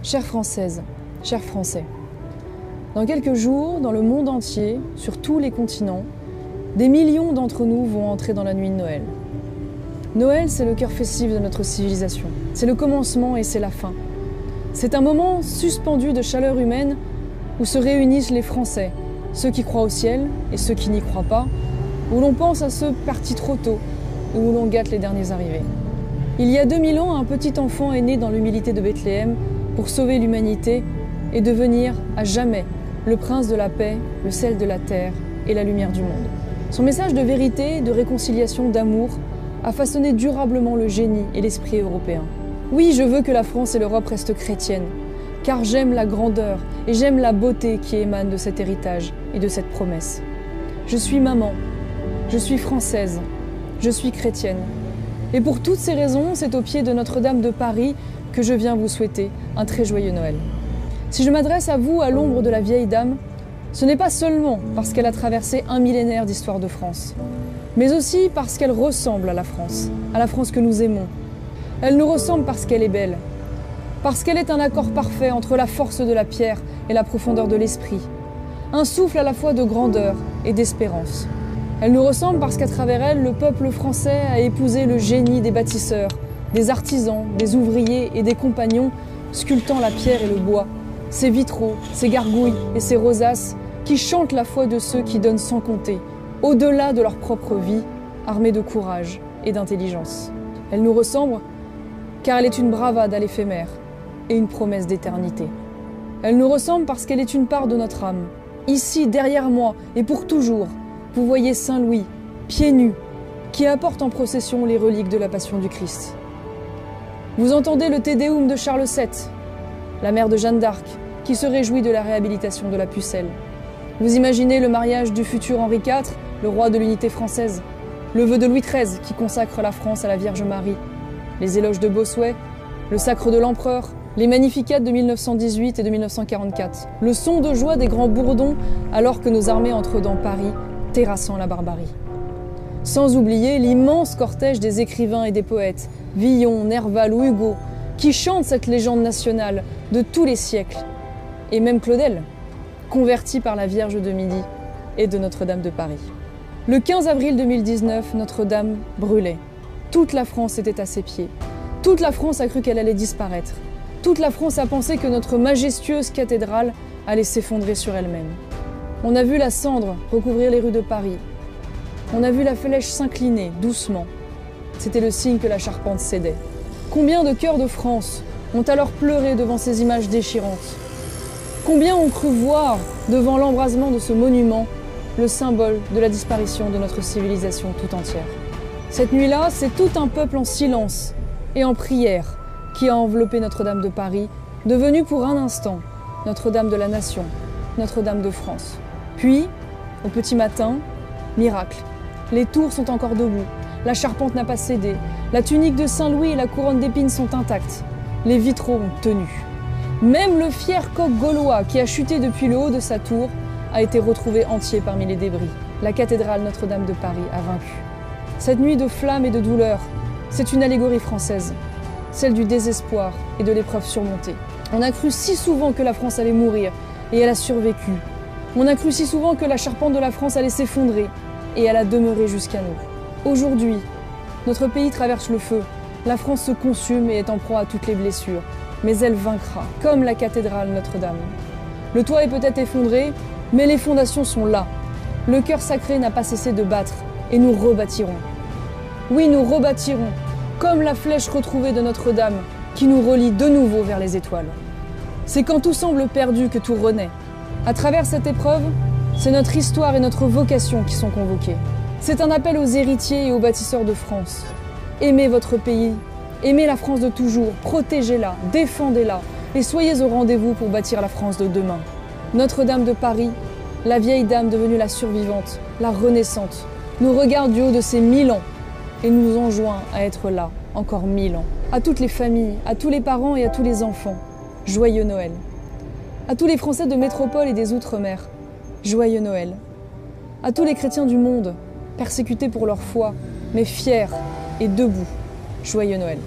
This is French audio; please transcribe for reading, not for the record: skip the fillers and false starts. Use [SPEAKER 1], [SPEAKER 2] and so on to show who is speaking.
[SPEAKER 1] Chères Françaises, chers Français, dans quelques jours, dans le monde entier, sur tous les continents, des millions d'entre nous vont entrer dans la nuit de Noël. Noël, c'est le cœur festif de notre civilisation. C'est le commencement et c'est la fin. C'est un moment suspendu de chaleur humaine où se réunissent les Français, ceux qui croient au ciel et ceux qui n'y croient pas, où l'on pense à ceux partis trop tôt et où l'on gâte les derniers arrivés. Il y a 2000 ans, un petit enfant est né dans l'humilité de Bethléem pour sauver l'humanité et devenir à jamais le prince de la paix, le sel de la terre et la lumière du monde. Son message de vérité, de réconciliation, d'amour a façonné durablement le génie et l'esprit européen. Oui, je veux que la France et l'Europe restent chrétiennes, car j'aime la grandeur et j'aime la beauté qui émane de cet héritage et de cette promesse. Je suis maman, je suis française, je suis chrétienne. Et pour toutes ces raisons, c'est au pied de Notre-Dame de Paris que je viens vous souhaiter un très joyeux Noël. Si je m'adresse à vous à l'ombre de la vieille dame, ce n'est pas seulement parce qu'elle a traversé un millénaire d'histoire de France, mais aussi parce qu'elle ressemble à la France que nous aimons. Elle nous ressemble parce qu'elle est belle, parce qu'elle est un accord parfait entre la force de la pierre et la profondeur de l'esprit, un souffle à la fois de grandeur et d'espérance. Elle nous ressemble parce qu'à travers elle, le peuple français a épousé le génie des bâtisseurs, des artisans, des ouvriers et des compagnons sculptant la pierre et le bois, ces vitraux, ces gargouilles et ces rosaces qui chantent la foi de ceux qui donnent sans compter, au-delà de leur propre vie, armés de courage et d'intelligence. Elle nous ressemble car elle est une bravade à l'éphémère et une promesse d'éternité. Elle nous ressemble parce qu'elle est une part de notre âme. Ici, derrière moi et pour toujours, vous voyez Saint-Louis, pieds nus, qui apporte en procession les reliques de la Passion du Christ. Vous entendez le Te Deum de Charles VII, la mère de Jeanne d'Arc, qui se réjouit de la réhabilitation de la Pucelle. Vous imaginez le mariage du futur Henri IV, le roi de l'unité française, le vœu de Louis XIII qui consacre la France à la Vierge Marie, les éloges de Bossuet, le sacre de l'empereur, les Magnificats de 1918 et de 1944, le son de joie des grands bourdons alors que nos armées entrent dans Paris, terrassant la barbarie. Sans oublier l'immense cortège des écrivains et des poètes, Villon, Nerval ou Hugo, qui chantent cette légende nationale de tous les siècles, et même Claudel, converti par la Vierge de Midi et de Notre-Dame de Paris. Le 15 avril 2019, Notre-Dame brûlait. Toute la France était à ses pieds. Toute la France a cru qu'elle allait disparaître. Toute la France a pensé que notre majestueuse cathédrale allait s'effondrer sur elle-même. On a vu la cendre recouvrir les rues de Paris. On a vu la flèche s'incliner doucement. C'était le signe que la charpente cédait. Combien de cœurs de France ont alors pleuré devant ces images déchirantes? Combien ont cru voir, devant l'embrasement de ce monument, le symbole de la disparition de notre civilisation tout entière? Cette nuit-là, c'est tout un peuple en silence et en prière qui a enveloppé Notre-Dame de Paris, devenue pour un instant Notre-Dame de la Nation, Notre-Dame de France. Puis, au petit matin, miracle. Les tours sont encore debout, la charpente n'a pas cédé, la tunique de Saint-Louis et la couronne d'épines sont intactes. Les vitraux ont tenu. Même le fier coq gaulois qui a chuté depuis le haut de sa tour a été retrouvé entier parmi les débris. La cathédrale Notre-Dame de Paris a vaincu. Cette nuit de flammes et de douleur, c'est une allégorie française, celle du désespoir et de l'épreuve surmontée. On a cru si souvent que la France allait mourir et elle a survécu. On a cru si souvent que la charpente de la France allait s'effondrer et elle a demeuré jusqu'à nous. Aujourd'hui, notre pays traverse le feu. La France se consume et est en proie à toutes les blessures. Mais elle vaincra, comme la cathédrale Notre-Dame. Le toit est peut-être effondré, mais les fondations sont là. Le cœur sacré n'a pas cessé de battre et nous rebâtirons. Oui, nous rebâtirons, comme la flèche retrouvée de Notre-Dame qui nous relie de nouveau vers les étoiles. C'est quand tout semble perdu que tout renaît. À travers cette épreuve, c'est notre histoire et notre vocation qui sont convoquées. C'est un appel aux héritiers et aux bâtisseurs de France. Aimez votre pays, aimez la France de toujours, protégez-la, défendez-la et soyez au rendez-vous pour bâtir la France de demain. Notre-Dame de Paris, la vieille dame devenue la survivante, la renaissante, nous regarde du haut de ses 1000 ans et nous enjoint à être là, encore 1000 ans. À toutes les familles, à tous les parents et à tous les enfants, joyeux Noël. À tous les Français de métropole et des Outre-mer, joyeux Noël. À tous les chrétiens du monde, persécutés pour leur foi, mais fiers et debout, joyeux Noël.